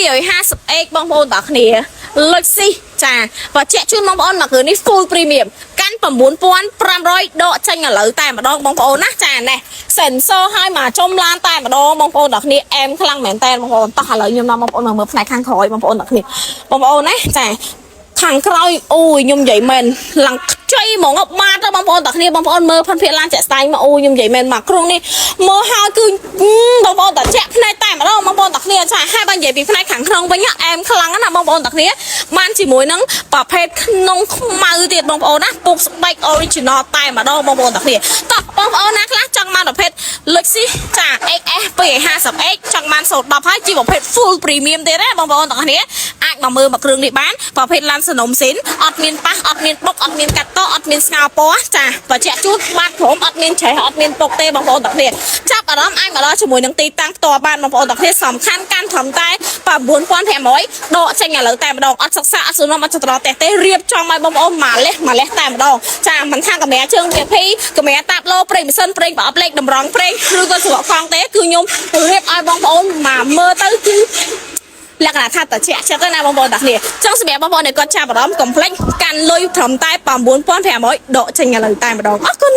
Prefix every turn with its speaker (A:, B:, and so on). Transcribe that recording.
A: 250x បងប្អូនតើគ្នាលុចស៊ីចាបើជែកជូនបងប្អូនមកគ្រឿងនេះ full premium កាន់ 9500 ដកចេញឥឡូវតែម្ដងបងប្អូនណាចាណែ sensor ឲ្យមកចំឡានតែម្ដងបងប្អូនតើគ្នាអែមខ្លាំងមែនតើបងប្អូនតោះឥឡូវខ្ញុំនាំបងប្អូនមកមើលផ្នែកខាងក្រោយបងប្អូនតើគ្នាបងប្អូនណាចាខាងក្រោយអូយខ្ញុំនិយាយមែនឡើងខ្ចីហ្មងបាត់ទៅបងប្អូនតើគ្នាបងប្អូនមើលផាន់ភាគឡានចាក់ស្ដែងមកអូយខ្ញុំនិយាយមែនមកក្រុងនេះមើលហើយគឺបងប្អូនតើចាក់ផ្នែកតែម្ដងបងប្អូនតើគ្នាចាហើយបើនិយាយពីផ្នែកខាងក្នុងវិញអែមខ្លាំងណាបងប្អូនតើគ្នាបានជាមួយនឹងប្រភេទក្នុងខ្មៅទៀតបងប្អូនណាពុកស្បែក original តែម្ដងបងប្អូនតើគ្នាតោះបងប្អូនណាខ្លះចង់បានប្រភេទ Luxy ចា XS 250x ចង់បាន010ហើយជាប្រភេទ full premium ទៀតណាបងប្អូនតើគ្នាអាចមកមើលមកគ្រឿងនេះបានប្រភេទឡានសនំស៊ីនអត់មានប៉ះអត់មានបុកអត់មានកាត់តអត់មានស្ងោពណ៌ចាបើជាក់ជូតបាត់ព្រមអត់មានច្រេះអត់មានពុកទេបងប្អូនតើគ្នាចាប់អារម្មណ៍អាចមកដល់ជាមួយនឹងទីតាំងផ្ទាល់បានបងប្អូនតើគ្នាសំខាន់កាន់ត្រឹមតែ9500ដកចេញឥឡូវតែម្ដងអត់សិក្សាអត់សំណុំអត់ចត្រទេរៀបចំឲ្យបងប្អូនមកលេះតែម្ដងចាមិនថាកាមេរ៉ាជើង VIP កាមេរ៉ាតាប់ឡូប្រេងម៉ាស៊ីនប្រេងប្រអប់លេខតម្រង់ប្រេងឬក៏ស្រកកង់ទេគឺខ្ញុំរៀបឲ្យបងប្អូនមកមើលទៅគឺលក្ខណៈថាតាជាក់ចិត្តណាបងប្អូនតាគ្នាចង់សម្រាប់បងប្អូនដែលគាត់ចាប់អារម្មណ៍កុំភ្លេចកាន់លុយត្រឹមតែ9500ដកចេញឥឡូវតែម្ដងអរគុណ